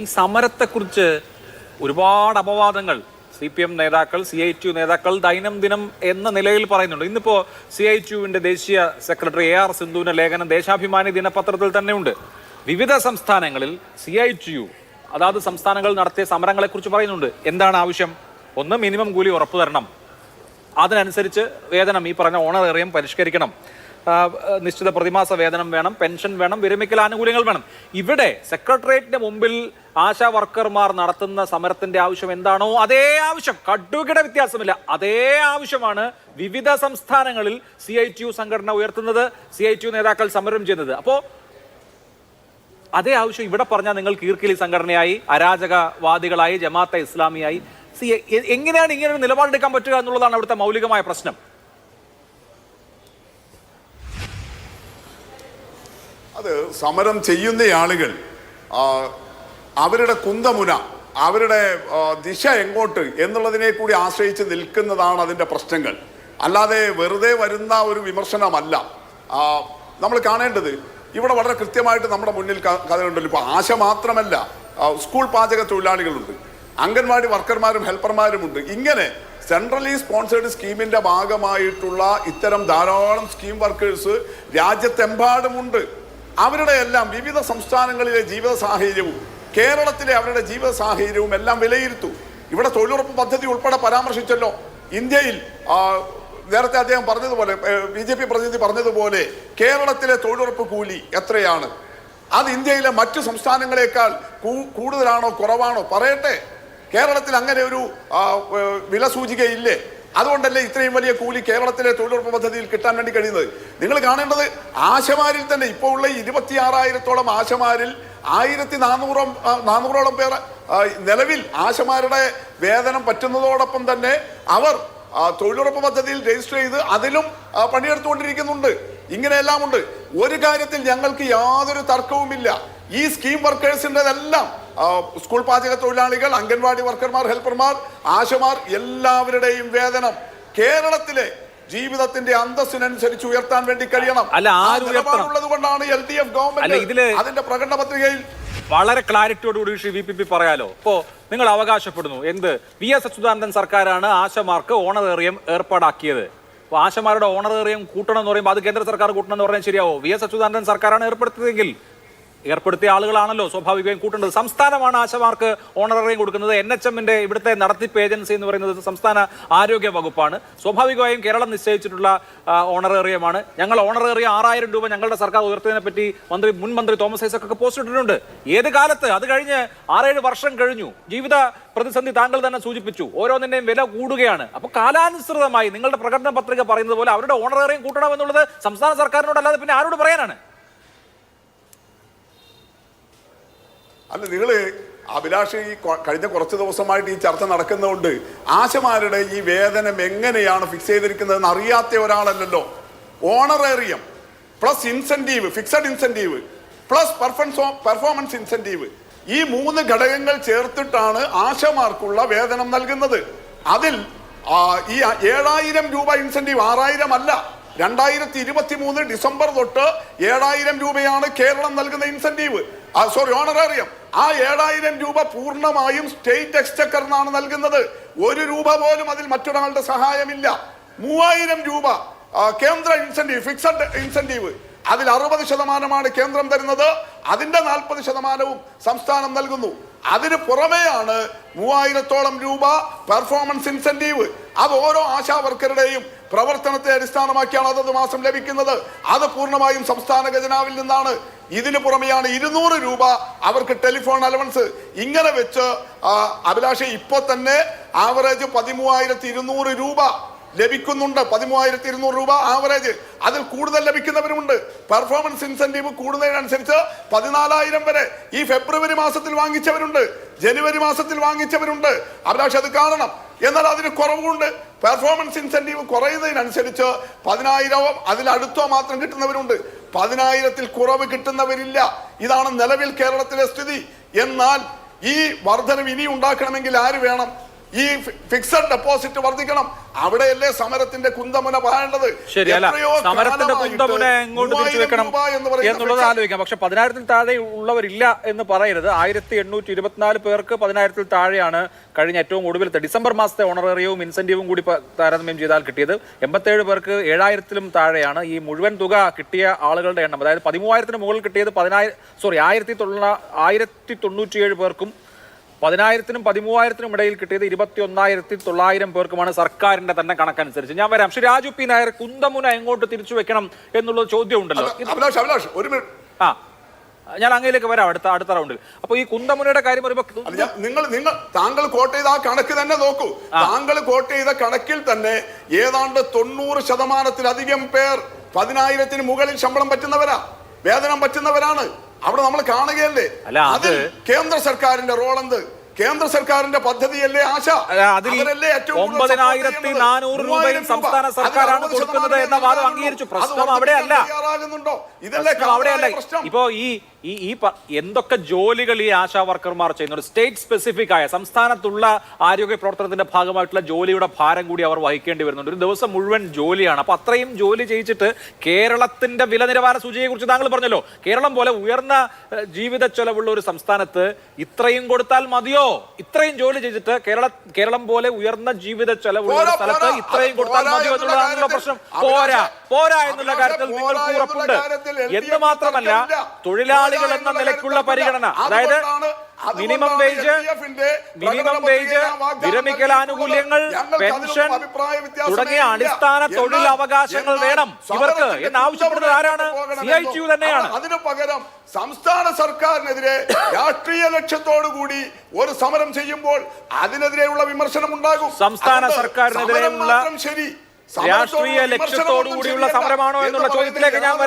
ഈ സമരത്തെക്കുറിച്ച് ഒരുപാട് അപവാദങ്ങൾ CPM നേതാക്കൾ, CITU നേതാക്കൾ ദൈനംദിനം എന്ന നിലയിൽ പറയുന്നുണ്ട്. ഇന്നിപ്പോൾ CITUവിൻ്റെ ദേശീയ സെക്രട്ടറി AR സിന്ധുവിൻ്റെ ലേഖനം ദേശാഭിമാനി ദിനപത്രത്തിൽ തന്നെയുണ്ട്. വിവിധ സംസ്ഥാനങ്ങളിൽ CITU അതാത് സംസ്ഥാനങ്ങൾ നടത്തിയ സമരങ്ങളെക്കുറിച്ച് പറയുന്നുണ്ട്. എന്താണ് ആവശ്യം? ഒന്ന്, മിനിമം കൂലി ഉറപ്പു തരണം. അതിനനുസരിച്ച് വേതനം, ഈ പറഞ്ഞ ഓണറേറിയം പരിഷ്കരിക്കണം. നിശ്ചിത പ്രതിമാസ വേതനം വേണം, പെൻഷൻ വേണം, വിരമിക്കൽ ആനുകൂല്യങ്ങൾ വേണം. ഇവിടെ സെക്രട്ടേറിയറ്റിന്റെ മുമ്പിൽ ആശാ വർക്കർമാർ നടത്തുന്ന സമരത്തിന്റെ ആവശ്യം എന്താണോ അതേ ആവശ്യം, കടുകിട വ്യത്യാസമില്ല, അതേ ആവശ്യമാണ് വിവിധ സംസ്ഥാനങ്ങളിൽ CITU സംഘടന ഉയർത്തുന്നത്, CITU നേതാക്കൾ സമരം ചെയ്യുന്നത്. അപ്പോൾ അതേ ആവശ്യം ഇവിടെ പറഞ്ഞാൽ നിങ്ങൾ കീർക്കിലി സംഘടനയായി, അരാജകവാദികളായി, ജമാഅത്തെ ഇസ്ലാമിയായി, എങ്ങനെയാണ് ഇങ്ങനെ ഒരു നിലപാടെടുക്കാൻ പറ്റുക എന്നുള്ളതാണ് അവിടുത്തെ മൗലികമായ പ്രശ്നം. അത് സമരം ചെയ്യുന്ന ആളുകൾ അവരുടെ കുന്തമുന, അവരുടെ ദിശ എങ്ങോട്ട് എന്നുള്ളതിനെ കൂടി ആശ്രയിച്ച് നിൽക്കുന്നതാണ് അതിൻ്റെ പ്രശ്നങ്ങൾ. അല്ലാതെ വെറുതെ വരുന്ന ഒരു വിമർശനമല്ല നമ്മൾ കാണേണ്ടത്. ഇവിടെ വളരെ കൃത്യമായിട്ട് നമ്മുടെ മുന്നിൽ കഥയുണ്ടല്ലോ. ഇപ്പോൾ ആശ മാത്രമല്ല, സ്കൂൾ പാചക തൊഴിലാളികളുണ്ട്, അംഗൻവാടി വർക്കർമാരും ഹെൽപ്പർമാരുമുണ്ട്. ഇങ്ങനെ സെൻട്രലി സ്പോൺസേഡ് സ്കീമിൻ്റെ ഭാഗമായിട്ടുള്ള ഇത്തരം ധാരാളം സ്കീം വർക്കേഴ്സ് രാജ്യത്തെമ്പാടുമുണ്ട്. അവരുടെ എല്ലാം വിവിധ സംസ്ഥാനങ്ങളിലെ ജീവിത സാഹചര്യവും കേരളത്തിലെ അവരുടെ ജീവിത സാഹചര്യവും എല്ലാം വിലയിരുത്തും. ഇവിടെ തൊഴിലുറപ്പ് പദ്ധതി ഉൾപ്പെടെ പരാമർശിച്ചല്ലോ. ഇന്ത്യയിൽ നേരത്തെ അദ്ദേഹം പറഞ്ഞതുപോലെ, BJP പ്രതിനിധി പറഞ്ഞതുപോലെ, കേരളത്തിലെ തൊഴിലുറപ്പ് കൂലി എത്രയാണ്? അത് ഇന്ത്യയിലെ മറ്റു സംസ്ഥാനങ്ങളെക്കാൾ കൂടുതലാണോ കുറവാണോ? പറയട്ടെ. കേരളത്തിൽ അങ്ങനെ ഒരു വില സൂചികയില്ലേ? അതുകൊണ്ടല്ലേ ഇത്രയും വലിയ കൂലി കേരളത്തിലെ തൊഴിലുറപ്പ് പദ്ധതിയിൽ കിട്ടാൻ വേണ്ടി കഴിയുന്നത്? നിങ്ങൾ കാണേണ്ടത് ആശമാരിൽ തന്നെ ഇപ്പോൾ ഉള്ള 26,000-ഓളം ആശമാരിൽ 1,400-ഓളം പേർ നിലവിൽ ആശമാരുടെ വേതനം പറ്റുന്നതോടൊപ്പം തന്നെ അവർ തൊഴിലുറപ്പ് പദ്ധതിയിൽ രജിസ്റ്റർ ചെയ്ത് അതിലും പണിയെടുത്തുകൊണ്ടിരിക്കുന്നുണ്ട്. ഇങ്ങനെയെല്ലാം ഉണ്ട്. ഒരു കാര്യത്തിൽ ഞങ്ങൾക്ക് യാതൊരു തർക്കവുമില്ല. ഈ സ്കീം വർക്കേഴ്സിൻ്റെതെല്ലാം സ്കൂൾ പാചക തൊഴിലാളികൾ, അംഗൻവാടി വർക്കർമാർ, ഹെൽപ്പർമാർ, ആശമാർ എല്ലാവരുടെയും വേതനം കേരളത്തിലെ ജീവിതത്തിന്റെ അന്തസ്സിനനുസരിച്ച് ഉയർത്താൻ വേണ്ടി കഴിയണം. ഉള്ളത് കൊണ്ടാണ് LDF ഗവൺമെന്റ് അതിന്റെ പ്രകടന പത്രികയിൽ വളരെ ക്ലാരിറ്റിയോടുകൂടി VPP പറയാലോ. ഇപ്പോ നിങ്ങൾ അവകാശപ്പെടുന്നു എന്ത്? VS അച്യുതാനന്ദൻ സർക്കാരാണ് ആശമാർക്ക് ഓണറേറിയം ഏർപ്പാടാക്കിയത്. അപ്പോൾ ആശമാരുടെ ഓണറേറിയം കൂട്ടണം എന്ന് പറയുമ്പോൾ അത് കേന്ദ്ര സർക്കാർ കൂട്ടണം എന്ന് പറഞ്ഞാൽ ശരിയാവോ? VS അച്യുതാനന്ദൻ സർക്കാരാണ് ഏർപ്പെടുത്തിയതെങ്കിൽ ഏർപ്പെടുത്തിയ ആളുകളാണല്ലോ സ്വാഭാവികമായും കൂട്ടേണ്ടത്. സംസ്ഥാനമാണ് ആശമാർക്ക് ഓണറേറിയം കൊടുക്കുന്നത്. NHMന്റെ ഇവിടുത്തെ നടത്തിപ്പ് ഏജൻസി എന്ന് പറയുന്നത് സംസ്ഥാന ആരോഗ്യ വകുപ്പാണ്. സ്വാഭാവികമായും കേരളം നിശ്ചയിച്ചിട്ടുള്ള ഓണറേറിയമാണ്. ഞങ്ങൾ ഓണറേറിയം 6,000 രൂപ ഞങ്ങളുടെ സർക്കാർ ഉയർത്തിയതിനെ പറ്റി മുൻ മന്ത്രി തോമസ് ഐസക്കൊക്കെ പോസ്റ്റ് ഇട്ടിട്ടുണ്ട്. ഏത് കാലത്ത്? അത് കഴിഞ്ഞ് 6-7 വർഷം കഴിഞ്ഞു. ജീവിത പ്രതിസന്ധി താങ്കൾ തന്നെ സൂചിപ്പിച്ചു. ഓരോന്നിന്റെയും വില കൂടുകയാണ്. അപ്പോൾ കാലാനുസൃതമായി നിങ്ങളുടെ പ്രകടന പത്രിക പറയുന്നത് പോലെ അവരുടെ ഓണറേറിയം കൂട്ടണം എന്നുള്ളത് സംസ്ഥാന സർക്കാരിനോട് അല്ലാതെ പിന്നെ ആരോട് പറയാനാണ്? അല്ല, നിങ്ങൾ അഭിലാഷ്, ഈ കഴിഞ്ഞ കുറച്ച് ദിവസമായിട്ട് ഈ ചർച്ച നടക്കുന്നതുകൊണ്ട് ആശമാരുടെ ഈ വേതനം എങ്ങനെയാണ് ഫിക്സ് ചെയ്തിരിക്കുന്നതെന്ന് അറിയാത്ത ഒരാളല്ലല്ലോ. Honorarium plus incentive, fixed incentive plus performance incentive, ഈ 3 ഘടകങ്ങൾ ചേർത്തിട്ടാണ് ആശമാർക്കുള്ള വേതനം നൽകുന്നത്. അതിൽ ഈ 7,000 രൂപ ഇൻസെന്റീവ്, 6,000 അല്ല, 2023 ഡിസംബർ തൊട്ട് 7,000 രൂപയാണ് കേരളം നൽകുന്ന ഇൻസെന്റീവ്, ഓണറേറിയം. ആ 7,000 രൂപ പൂർണ്ണമായും സ്റ്റേറ്റ് എക്സ്ചക്കറിനാണ് നൽകുന്നത്. 1 രൂപ പോലും അതിൽ മറ്റൊരാളുടെ സഹായമില്ല. 3,000 രൂപ കേന്ദ്ര ഇൻസെന്റീവ്, ഫിക്സഡ് ഇൻസെന്റീവ്. അതിൽ 60% കേന്ദ്രം തരുന്നത്, അതിന്റെ 40% സംസ്ഥാനം നൽകുന്നു. അതിന് പുറമെയാണ് 3,000-ഓളം രൂപ പെർഫോമൻസ് ഇൻസെന്റീവ്. അത് ഓരോ ആശാ വർക്കറുടെയും പ്രവർത്തനത്തെ അടിസ്ഥാനമാക്കിയാണ് അതത് മാസം ലഭിക്കുന്നത്. അത് പൂർണ്ണമായും സംസ്ഥാന ഖജനാവിൽ നിന്നാണ്. ഇതിന് പുറമെയാണ് 200 രൂപ അവർക്ക് ടെലിഫോൺ അലവൻസ്. ഇങ്ങനെ വെച്ച് അഭിലാഷ് ഇപ്പോൾ തന്നെ ആവറേജ് 13,200 രൂപ ലഭിക്കുന്നുണ്ട്. 13,200 രൂപ ആവറേജ്. അതിൽ കൂടുതൽ ലഭിക്കുന്നവരുമുണ്ട്. പെർഫോമൻസ് ഇൻസെന്റീവ് കൂടുന്നതിനനുസരിച്ച് 14,000 വരെ ഈ ഫെബ്രുവരി മാസത്തിൽ വാങ്ങിച്ചവരുണ്ട്, ജനുവരി മാസത്തിൽ വാങ്ങിച്ചവരുണ്ട്. അഭിലാഷ് അത് കാണണം. എന്നാൽ അതിന് കുറവുണ്ട്. പെർഫോമൻസ് ഇൻസെന്റീവ് കുറയുന്നതിനനുസരിച്ച് 10,000 അതിലടുത്തോ മാത്രം കിട്ടുന്നവരുണ്ട്. 10,000-ൽ കുറവ് കിട്ടുന്നവരില്ല. ഇതാണ് നിലവിൽ കേരളത്തിലെ സ്ഥിതി. എന്നാൽ ഈ വർധനം ഇനി ഉണ്ടാക്കണമെങ്കിൽ ആര് വേണം? ഈ ഫിക്സഡ് ഡെപ്പോസിറ്റ് വർദ്ധിക്കണം. അവിടെയല്ലേ സമരത്തിന്റെ കുന്തമുന പായേണ്ടത്. ശരിയല്ല, സമരത്തിന്റെ കുന്തമുന എങ്ങോട്ട് തിരിച്ചു വെക്കണം എന്നുള്ളത് ആലോചിക്കാം. പക്ഷെ 10,000-ൽ താഴെ ഉള്ളവരില്ല എന്ന് പറയരുത്. 1824 പേർക്ക് 10,000-ൽ താഴെയാണ് കഴിഞ്ഞ ഏറ്റവും ഒടുവിലത്തെ ഡിസംബർ മാസത്തെ ഓണറേറിയവും ഇൻസെന്റീവും കൂടി താരതമ്യം ചെയ്താൽ കിട്ടിയത്. 87 പേർക്ക് 7,000-ലും താഴെയാണ്. ഈ മുഴുവൻ തുക കിട്ടിയ ആളുകളുടെ എണ്ണം, അതായത് 13,000-ന് മുകളിൽ കിട്ടിയത് 1,097 പേർക്കും 10,000-നും 13,000-നും ഇടയിൽ കിട്ടിയത് 21,900 പേർക്കുമാണ് സർക്കാരിന്റെ തന്നെ കണക്കനുസരിച്ച്. ഞാൻ വരാം. ശ്രീ രാജു പി നായർ, കുന്തമുന എങ്ങോട്ട് തിരിച്ചു വെക്കണം എന്നുള്ള ചോദ്യം ഉണ്ടല്ലോ. ആ, ഞാൻ അങ്ങയിലേക്ക് വരാം അടുത്ത റൗണ്ടിൽ. അപ്പൊ ഈ കുന്തമുനയുടെ കാര്യം നിങ്ങൾ താങ്കൾ കോട്ട് ചെയ്ത ആ കണക്ക് തന്നെ നോക്കൂ. താങ്കൾ കോട്ട് ചെയ്ത കണക്കിൽ തന്നെ ഏതാണ്ട് 90%-ലധികം പേർ 10,000-ന് മുകളിൽ ശമ്പളം പറ്റുന്നവരാ, വേതനം പറ്റുന്നവരാണ്. അവിടെ നമ്മൾ കാണുകയല്ലേ. അതിൽ കേന്ദ്ര സർക്കാരിന്റെ റോൾ എന്ത്? കേന്ദ്ര സർക്കാരിന്റെ പദ്ധതിയല്ലേ ആശ? അതിലല്ലേ 9,400 രൂപയും സംസ്ഥാന സർക്കാരാണ് കൊടുക്കുന്നത് എന്ന വാദം അംഗീകരിച്ചു. പ്രശ്നം അവിടെയല്ല. ഇപ്പോ ഈ എന്തൊക്കെ ജോലികൾ ഈ ആശാ വർക്കർമാർ ചെയ്യുന്നുണ്ട്, സ്റ്റേറ്റ് സ്പെസിഫിക് ആയ സംസ്ഥാനത്തുള്ള ആരോഗ്യ പ്രവർത്തനത്തിന്റെ ഭാഗമായിട്ടുള്ള ജോലിയുടെ ഭാരം കൂടി അവർ വഹിക്കേണ്ടി വരുന്നുണ്ട്. ഒരു ദിവസം മുഴുവൻ ജോലിയാണ്. അപ്പൊ അത്രയും ജോലി ചെയ്യിച്ചിട്ട് കേരളത്തിന്റെ വില നിലവാര സൂചികയെ കുറിച്ച് താങ്കൾ പറഞ്ഞല്ലോ. കേരളം പോലെ ഉയർന്ന ജീവിത ചെലവുള്ള ഒരു സംസ്ഥാനത്ത് ഇത്രയും കൊടുത്താൽ മതിയോ? ഇത്രയും ജോലി ചെയ്തിട്ട് കേരളം പോലെ ഉയർന്ന ജീവിത ചെലവുള്ള ഒരു സ്ഥലത്ത് ഇത്രയും കൊടുത്താൽ മതിയോ എന്നുള്ളതാണല്ലോ പ്രശ്നം. പോരാ എന്നുള്ള കാര്യത്തിൽ നിങ്ങൾക്ക് ഉറപ്പുണ്ട് എന്ന് മാത്രമല്ല, തൊഴിലാളികൾ എന്ന നിലയ്ക്കുള്ള പരിഗണന, അതായത് മിനിമം വേജ്, വിരമിക്കൽ ആനുകൂല്യങ്ങൾ, പെൻഷൻ തുടങ്ങിയ അടിസ്ഥാന തൊഴിൽ അവകാശങ്ങൾ വേണം ഇവർക്ക് എന്ന് ആവശ്യപ്പെടുന്നത് ആരാണ്? CITU തന്നെയാണ്. അതിനു പകരം സംസ്ഥാന സർക്കാരിനെതിരെ രാഷ്ട്രീയ ലക്ഷ്യത്തോടു കൂടി ഒരു സമരം ചെയ്യുമ്പോൾ അതിനെതിരെയുള്ള വിമർശനം ഉണ്ടാകും. സംസ്ഥാന സർക്കാരിനെതിരെയുള്ള ശരി, രാഷ്ട്രീയ ലക്ഷ്യത്തോടു കൂടിയുള്ള സമരമാണോ എന്നുള്ള ചോദ്യത്തിലേക്ക് ഞാൻ